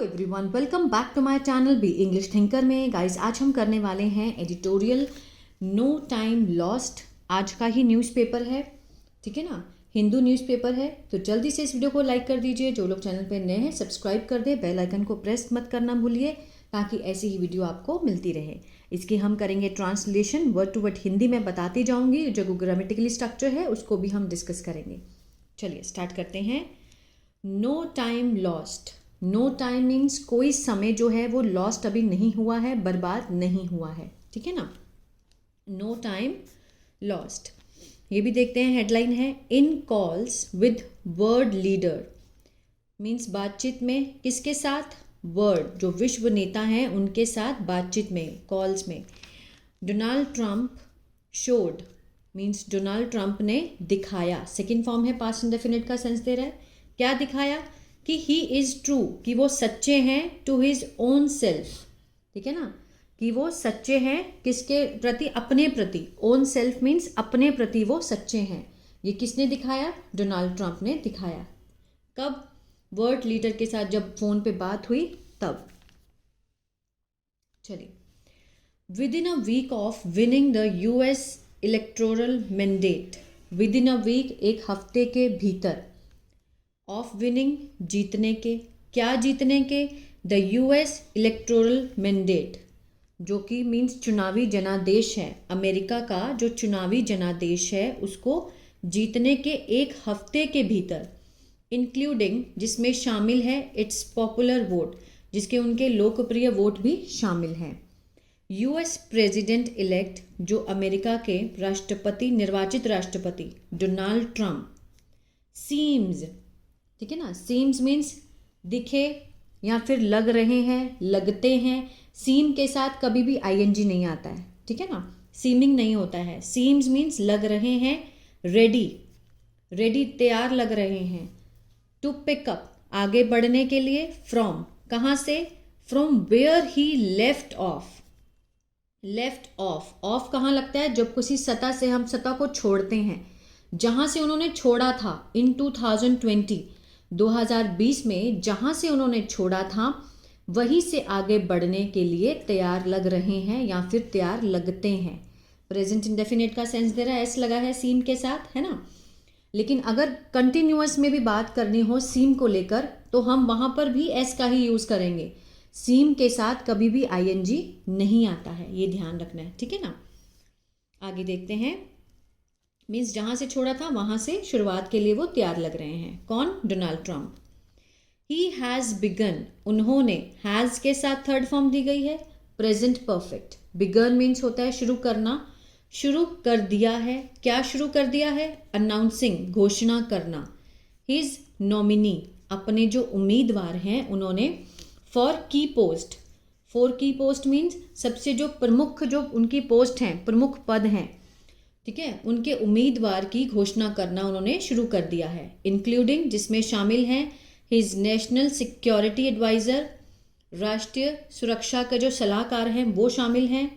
Everyone, welcome back to my channel be English thinker में। Guys, आज हम करने वाले हैं एडिटोरियल नो टाइम लॉस्ट। आज का ही न्यूज़पेपर है, ठीक है ना, हिंदू न्यूज़पेपर है। तो जल्दी से इस वीडियो को लाइक कर दीजिए। जो लोग चैनल पे नए हैं सब्सक्राइब कर दे, बेल आइकन को प्रेस मत करना भूलिए ताकि ऐसी ही वीडियो आपको मिलती रहे। इसकी हम करेंगे translation, word to word Hindi में बताती जाऊँगी। जो ग्रामेटिकली स्ट्रक्चर है उसको भी हम डिस्कस करेंगे। चलिए स्टार्ट करते हैं। No time lost. No time means कोई समय जो है वो लॉस्ट अभी नहीं हुआ है, बर्बाद नहीं हुआ है, ठीक है ना। No time lost. ये भी देखते हैं, हेडलाइन है in calls with world leader. Means बातचीत में किसके साथ? वर्ल्ड, जो विश्व नेता हैं उनके साथ बातचीत में, कॉल्स में। Donald Trump showed means Donald Trump ने दिखाया। सेकेंड फॉर्म है, पास्ट इंडेफिनिट का सेंस दे रहा है। क्या दिखाया? कि ही इज़ ट्रू, कि वो सच्चे हैं टू हिज ओन सेल्फ, ठीक है ना, कि वो सच्चे हैं किसके प्रति? अपने प्रति। ओन सेल्फ मीन्स अपने प्रति वो सच्चे हैं। ये किसने दिखाया? डोनाल्ड ट्रंप ने दिखाया। कब? वर्ल्ड लीडर के साथ जब फोन पे बात हुई तब। चलिए, within a week of winning the US electoral mandate. Within a week, एक हफ्ते के भीतर। ऑफ विनिंग, जीतने के। क्या जीतने के? द यूएस इलेक्टोरल मैंडेट, जो कि मीन्स चुनावी जनादेश है। अमेरिका का जो चुनावी जनादेश है उसको जीतने के एक हफ्ते के भीतर। इंक्लूडिंग, जिसमें शामिल है इट्स पॉपुलर वोट, जिसके उनके लोकप्रिय वोट भी शामिल हैं। यूएस प्रेसिडेंट इलेक्ट, जो अमेरिका के राष्ट्रपति, निर्वाचित राष्ट्रपति डोनाल्ड ट्रंप। सीम्स, ठीक है ना, सीम्स मीन्स दिखे या फिर लग रहे हैं, लगते हैं। सीम के साथ कभी भी आईएनजी नहीं आता है, ठीक है ना, सीमिंग नहीं होता है। सीम्स मीन्स लग रहे हैं, रेडी, रेडी तैयार लग रहे हैं। टू पिकअप, आगे बढ़ने के लिए। फ्रॉम, कहाँ से? From where he left off. Left off, off कहाँ लगता है? जब किसी सतह से हम सतह को छोड़ते हैं, जहाँ से उन्होंने छोड़ा था इन 2020 में जहाँ से उन्होंने छोड़ा था वहीं से आगे बढ़ने के लिए तैयार लग रहे हैं या फिर तैयार लगते हैं। प्रेजेंट इंडेफिनिट का सेंस दे रहा है, एस लगा है सीम के साथ, है ना। लेकिन अगर कंटिन्यूअस में भी बात करनी हो सीम को लेकर तो हम वहाँ पर भी एस का ही यूज़ करेंगे। सीम के साथ कभी भी आईएनजी नहीं आता है, ये ध्यान रखना है, ठीक है ना। आगे देखते हैं। मीन्स जहाँ से छोड़ा था वहाँ से शुरुआत के लिए वो तैयार लग रहे हैं। कौन? Donald Trump. He has begun, उन्होंने, हैज़ के साथ थर्ड फॉर्म दी गई है, प्रेजेंट परफेक्ट। बिगन मीन्स होता है शुरू करना, शुरू कर दिया है। क्या शुरू कर दिया है? अनाउंसिंग, घोषणा करना। हिज नॉमिनी, अपने जो उम्मीदवार हैं उन्होंने। फॉर की पोस्ट, फॉर की पोस्ट मीन्स सबसे जो प्रमुख, जो उनकी पोस्ट हैं, प्रमुख पद हैं, ठीक है, उनके उम्मीदवार की घोषणा करना उन्होंने शुरू कर दिया है। इंक्लूडिंग, जिसमें शामिल हैं हिज नेशनल सिक्योरिटी एडवाइज़र, राष्ट्रीय सुरक्षा के जो सलाहकार हैं वो शामिल हैं।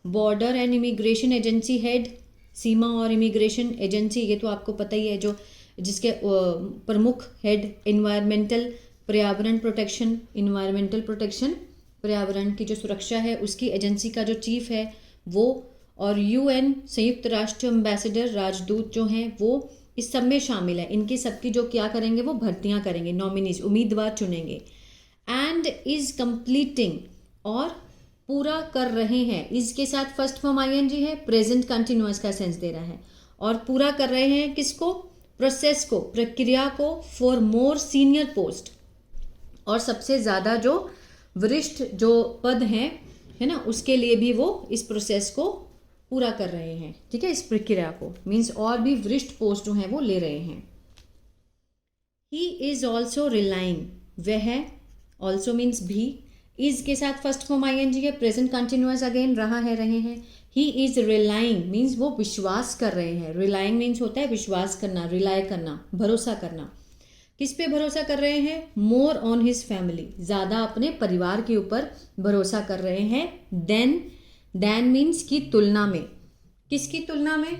Border and immigration agency head, सीमा और इमिग्रेशन एजेंसी, ये तो आपको पता ही है, जो जिसके प्रमुख हेड। इन्वायरमेंटल, पर्यावरण प्रोटेक्शन, इन्वायरमेंटल प्रोटेक्शन, पर्यावरण की जो सुरक्षा है उसकी एजेंसी का जो चीफ है वो। और यूएन, संयुक्त राष्ट्र एम्बेसडर, राजदूत जो हैं वो इस सब में शामिल है। इनकी सबकी जो क्या करेंगे, वो भर्तियां करेंगे, नॉमिनीज, उम्मीदवार चुनेंगे। एंड इज कंप्लीटिंग, और पूरा कर रहे हैं। इज के साथ फर्स्ट फॉर्म आईएनजी है, प्रेजेंट कंटिन्यूअस का सेंस दे रहा है। और पूरा कर रहे हैं किसको? प्रोसेस को, प्रक्रिया को। फॉर मोर सीनियर पोस्ट, और सबसे ज़्यादा जो वरिष्ठ जो पद हैं, है ना, उसके लिए भी वो इस प्रोसेस को पूरा कर रहे हैं, ठीक है, इस प्रक्रिया को। मीन्स और भी वरिष्ठ पोस्ट जो हैं वो ले रहे हैं। ही इज ऑल्सो रिलाइंग, वह, ऑल्सो मीन्स भी। इज के साथ फर्स्ट फॉर्म आईएनजी है, प्रेजेंट कंटिन्यूअस अगेन, रहा है, रहे हैं। ही इज रिलाइंग मीन्स वो विश्वास कर रहे हैं। रिलाइंग मीन्स होता है विश्वास करना, रिलाय करना, भरोसा करना। किस पे भरोसा कर रहे हैं? मोर ऑन हिज फैमिली, ज़्यादा अपने परिवार के ऊपर भरोसा कर रहे हैं। देन मीन्स की तुलना में। किसकी तुलना में?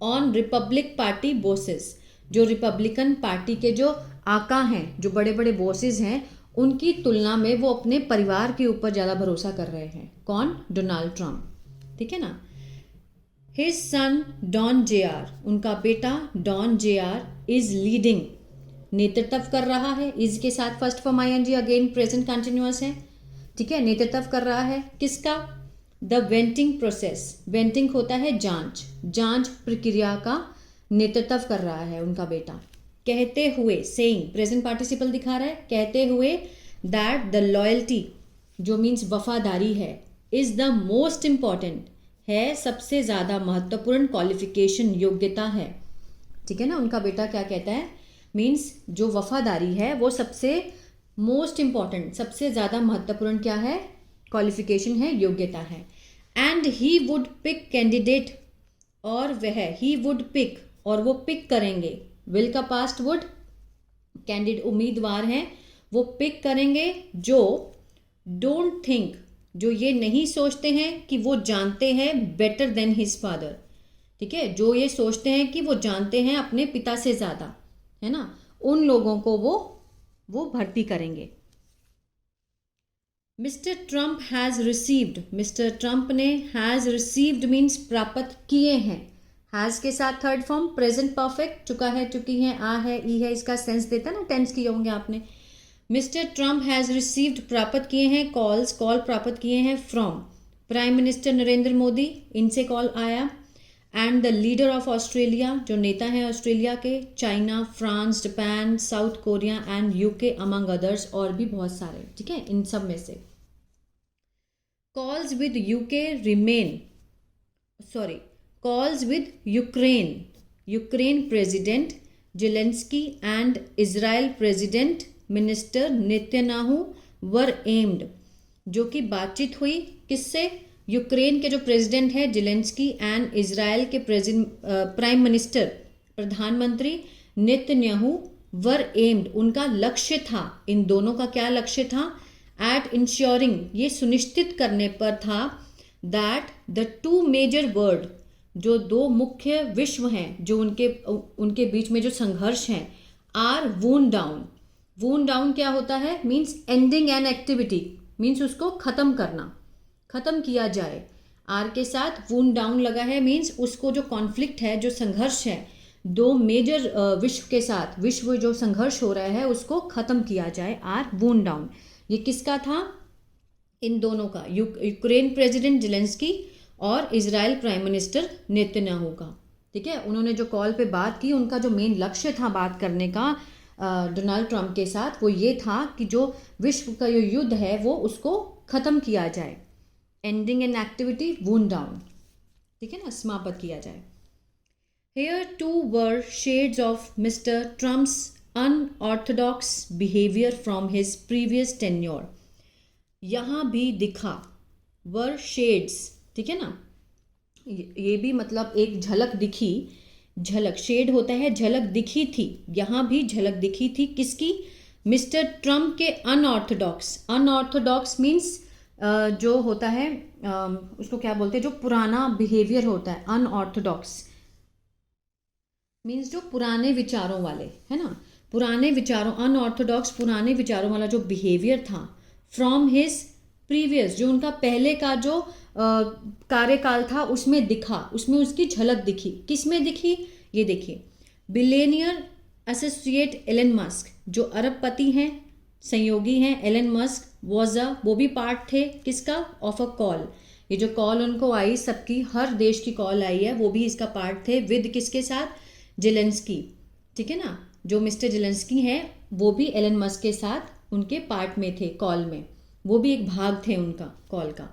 ऑन रिपब्लिक पार्टी बॉसेस, जो रिपब्लिकन पार्टी के जो आका हैं, जो बड़े बड़े बॉसेस हैं, उनकी तुलना में वो अपने परिवार के ऊपर ज़्यादा भरोसा कर रहे हैं। कौन? डोनाल्ड ट्रंप, ठीक है ना। हिज सन डॉन जे.आर., उनका बेटा डॉन जे.आर. इज लीडिंग, नेतृत्व कर रहा है। इज के साथ first form ING, again present continuous है, ठीक है। नेतृत्व कर रहा है किसका? The venting process. वेंटिंग होता है जांच, जांच प्रक्रिया का नेतृत्व कर रहा है उनका बेटा। कहते हुए, सेइंग, प्रेजेंट पार्टिसिपल दिखा रहा है, कहते हुए दैट द लॉयल्टी, जो मीन्स वफादारी है, इज द मोस्ट इम्पॉर्टेंट, है सबसे ज़्यादा महत्वपूर्ण, क्वालिफिकेशन, योग्यता है, ठीक है ना। उनका बेटा क्या कहता है? मीन्स जो वफादारी है वो सबसे मोस्ट इम्पॉर्टेंट, सबसे ज़्यादा महत्वपूर्ण क्या है? क्वालिफिकेशन है, योग्यता है। And he would pick candidate, और वह, ही वुड पिक, और वो पिक करेंगे, विल का पास्ट वुड, कैंडिडेट उम्मीदवार हैं, वो पिक करेंगे जो डोंट थिंक, जो ये नहीं सोचते हैं कि वो जानते हैं बेटर देन हिज फादर, ठीक है। जो ये सोचते हैं कि वो जानते हैं अपने पिता से ज़्यादा, है ना, उन लोगों को वो भर्ती करेंगे। Mister Trump has received, mister Trump ने हैज़ रिसीव्ड मीन्स प्राप्त किए हैं। हैज़ के साथ थर्ड फॉर्म प्रेजेंट परफेक्ट, चुका है, चुकी है, आ है, ई है, इसका सेंस देता है ना, टेंस किए होंगे आपने। मिस्टर ट्रंप हैज़ रिसीव्ड, प्राप्त किए हैं, कॉल्स, कॉल प्राप्त किए हैं from prime minister Narendra Modi, इनसे कॉल आया। And the leader of Australia, जो नेता हैं ऑस्ट्रेलिया के, China, France, Japan, south Korea and UK among others, और भी बहुत सारे, ठीक है, इन सब में से। Calls with UK remain, sorry, calls with Ukraine, Ukraine president Zelensky and Israel president minister Netanyahu were aimed, जो कि बातचीत हुई किससे? यूक्रेन के जो प्रेसिडेंट है जेलेंस्की एंड इजराइल के प्राइम मिनिस्टर, प्रधानमंत्री नेतन्याहू वर एम्ड, उनका लक्ष्य था, इन दोनों का क्या लक्ष्य था? एट इंश्योरिंग, ये सुनिश्चित करने पर था, that the two major world, जो दो मुख्य विश्व हैं, जो उनके बीच में जो संघर्ष हैं, आर वून डाउन। वून डाउन क्या होता है? Means ending an activity, means उसको खत्म करना, खत्म किया जाए। आर के साथ वून डाउन लगा है, मीन्स उसको जो कॉन्फ्लिक्ट है, जो संघर्ष है दो मेजर विश्व के साथ, विश्व जो संघर्ष हो रहा है उसको खत्म किया जाए, आर वून डाउन। ये किसका था? इन दोनों का, यूक्रेन प्रेसिडेंट जेलेंस्की और इजराइल प्राइम मिनिस्टर नेतन्याहू का, ठीक है। उन्होंने जो कॉल पे बात की, उनका जो मेन लक्ष्य था बात करने का डोनाल्ड ट्रंप के साथ, वो ये था कि जो विश्व का जो युद्ध है वो उसको खत्म किया जाए, ending an activity wound down, ठीक है ना, समाप्त किया जाए। Here too were shades of Mr Trump's unorthodox behaviour from his previous tenure, यहाँ भी दिखा, वर शेड्स, ठीक है ना, ये भी मतलब एक झलक दिखी, झलक, शेड होता है झलक, दिखी थी, यहाँ भी झलक दिखी थी, किसकी? मिस्टर ट्रंप के अनऑर्थोडॉक्स। अनऑर्थोडॉक्स मीन्स जो होता है उसको क्या बोलते हैं, जो पुराना बिहेवियर होता है। अनऑर्थोडॉक्स मीन्स जो पुराने विचारों वाले, है ना, पुराने विचारों, अनऑर्थोडॉक्स पुराने विचारों वाला जो बिहेवियर था, फ्रॉम हिज प्रीवियस, जो उनका पहले का जो कार्यकाल था उसमें दिखा, उसमें उसकी झलक दिखी। किस में दिखी? ये देखिए, बिलियनियर एसोसिएट एलन मस्क, जो अरबपति हैं, संयोगी हैं, एलन मस्क वॉज वो भी पार्ट थे किसका? Of a call. ये जो कॉल उनको आई, सबकी, हर देश की कॉल आई है, वो भी इसका पार्ट थे, विद किसके साथ? जेलेंस्की, ठीक है ना, जो मिस्टर जेलेंस्की हैं वो भी एलन मस्क के साथ उनके पार्ट में थे, कॉल में, वो भी एक भाग थे उनका कॉल का।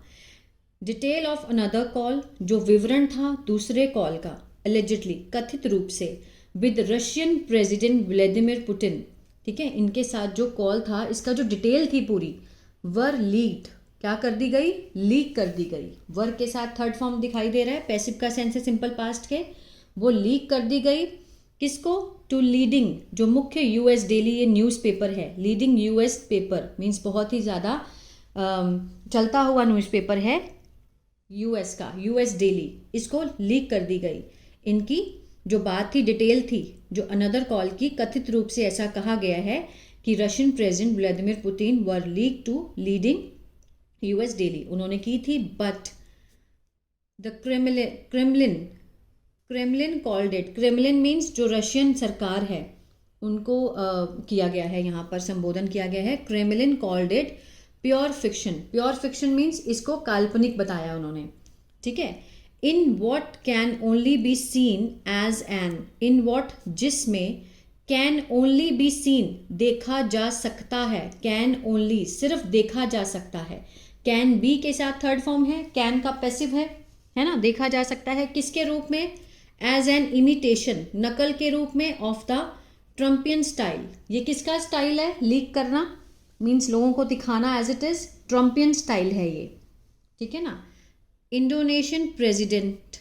डिटेल ऑफ अनदर कॉल, जो विवरण था दूसरे कॉल का, एलिजिडली, कथित रूप से, with Russian president Vladimir Putin, ठीक है, इनके साथ जो कॉल था, इसका जो डिटेल थी पूरी, वर लीक्ड, क्या कर दी गई? लीक कर दी गई। वर के साथ थर्ड फॉर्म दिखाई दे रहा है, पैसिव का सेंस है सिंपल पास्ट के, वो लीक कर दी गई किसको? टू लीडिंग, जो मुख्य यूएस डेली, ये न्यूज़पेपर है, लीडिंग यूएस पेपर मीन्स बहुत ही ज़्यादा चलता हुआ न्यूज़पेपर है यूएस का, यूएस डेली, इसको लीक कर दी गई। इनकी जो बात थी, डिटेल थी, जो अनदर कॉल की, कथित रूप से ऐसा कहा गया है कि Russian president Vladimir Putin were leak to leading US daily, उन्होंने की थी, but the Kremlin called it, Kremlin means जो रशियन सरकार है उनको किया गया है, यहाँ पर संबोधन किया गया है, Kremlin called it pure fiction. Pure fiction means इसको काल्पनिक बताया उन्होंने, ठीक है। In what can only be seen as an, in what जिसमें, कैन ओनली बी सीन देखा जा सकता है, कैन ओनली सिर्फ देखा जा सकता है, कैन बी के साथ थर्ड फॉर्म है, कैन का पैसिव है ना, देखा जा सकता है किसके रूप में, एज एन इमिटेशन, नकल के रूप में, ऑफ द ट्रम्पियन स्टाइल। ये किसका स्टाइल है, लीक करना मीन्स लोगों को दिखाना एज इट इज, ट्रम्पियन स्टाइल है ये, ठीक है ना। Indonesian president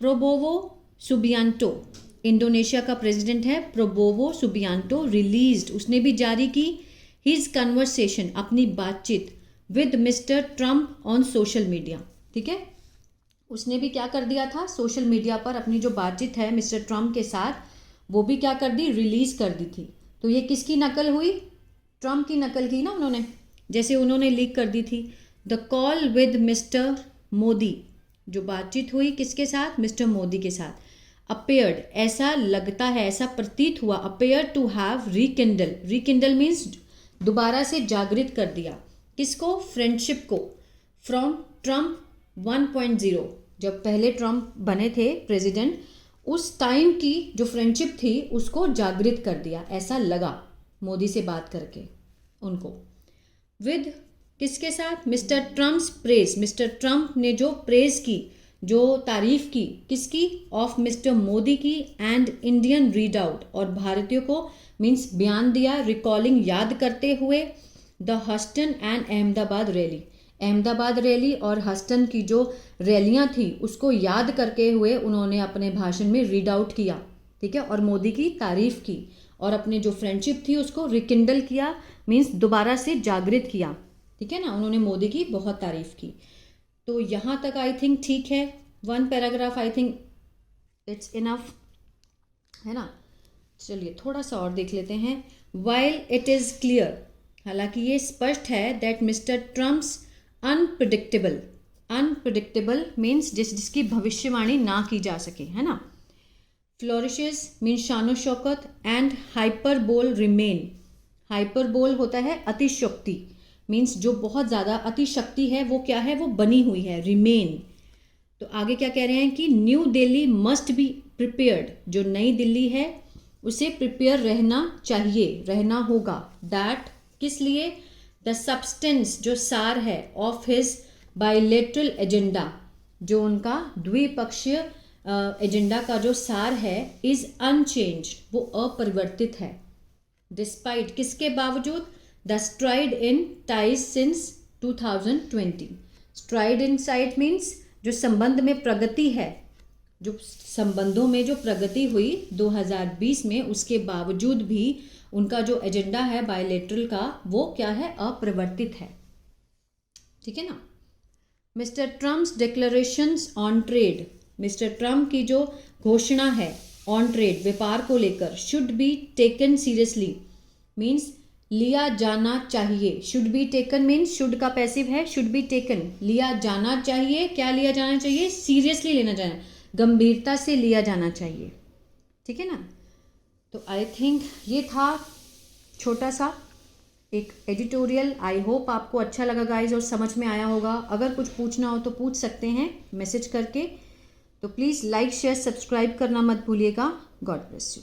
Prabowo Subianto, Indonesia का प्रेसिडेंट है प्रोबोवो सुबियांटो, रिलीज्ड, उसने भी जारी की, हिज कन्वर्सेशन, अपनी बातचीत, with mister Trump on social media, ठीक है। उसने भी क्या कर दिया था, सोशल मीडिया पर अपनी जो बातचीत है मिस्टर ट्रम्प के साथ वो भी क्या कर दी, रिलीज कर दी थी। तो ये किसकी नकल हुई, ट्रम्प की नकल की ना उन्होंने, जैसे उन्होंने लीक कर दी थी। The call with mister Modi, जो बातचीत हुई किसके साथ, मिस्टर मोदी के साथ। अपेयर्ड, ऐसा लगता है, ऐसा प्रतीत हुआ, appear to have rekindle, rekindle means दोबारा से जागृत कर दिया, किसको, फ्रेंडशिप को, फ्रॉम ट्रम्प 1.0, जब पहले ट्रम्प बने थे प्रेसिडेंट उस टाइम की जो फ्रेंडशिप थी उसको जागृत कर दिया, ऐसा लगा मोदी से बात करके उनको। विद किसके साथ, mister Trump's praise, mister Trump ने जो प्रेज की, जो तारीफ की, किसकी, ऑफ मिस्टर मोदी की, एंड इंडियन रीड आउट, और भारतीयों को मीन्स बयान दिया, रिकॉलिंग, याद करते हुए, the हस्टन and Ahmedabad rally, Ahmedabad rally और हस्टन की जो रैलियां थी उसको याद करके हुए उन्होंने अपने भाषण में रीड आउट किया, ठीक है, और मोदी की तारीफ की, और अपने जो फ्रेंडशिप थी उसको रिकिंडल किया मीन्स दोबारा से जागृत किया, ठीक है ना, उन्होंने मोदी की बहुत तारीफ की। तो यहाँ तक आई थिंक ठीक है, one paragraph I think it's enough, है ना। चलिए थोड़ा सा और देख लेते हैं। वाइल इट इज़ क्लियर, हालांकि ये स्पष्ट है, that mister Trump's unpredictable, unpredictable means जिसकी भविष्यवाणी ना की जा सके, है ना। फ्लोरिशेज मीन्स शानो शौकत, एंड हाइपरबोल रिमेन, हाइपरबोल होता है अतिशयोक्ति, मीन्स जो बहुत ज़्यादा अतिशक्ति है वो क्या है, वो बनी हुई है, रिमेन। तो आगे क्या कह रहे हैं कि new Delhi must be prepared, जो नई दिल्ली है उसे प्रिपेयर रहना चाहिए, रहना होगा, दैट किस लिए, द सब्सटेंस, जो सार है, ऑफ हिज बायलेटरल एजेंडा, जो उनका द्विपक्षीय एजेंडा का जो सार है, इज अनचेंज्ड, वो अपरिवर्तित है, डिस्पाइट किसके बावजूद, the STRIDE in ties since 2020, STRIDE in side means जो संबंध में प्रगति है, जो संबंधों में जो प्रगति हुई 2020 में, उसके बावजूद भी उनका जो एजेंडा है बायलेटरल का वो क्या है, अपरिवर्तित है, ठीक है ना। Mister Trump's declarations on trade, mister Trump की जो घोषणा है ऑन ट्रेड, व्यापार को लेकर, should be taken seriously means लिया जाना चाहिए, should be taken means should का पैसिव है, शुड बी टेकन लिया जाना चाहिए, क्या लिया जाना चाहिए, सीरियसली लेना चाहिए, गंभीरता से लिया जाना चाहिए, ठीक है ना। तो आई थिंक ये था छोटा सा एक एडिटोरियल, आई होप आपको अच्छा लगा गाइज और समझ में आया होगा। अगर कुछ पूछना हो तो पूछ सकते हैं मैसेज करके। तो प्लीज़ लाइक शेयर सब्सक्राइब करना मत भूलिएगा। God bless you.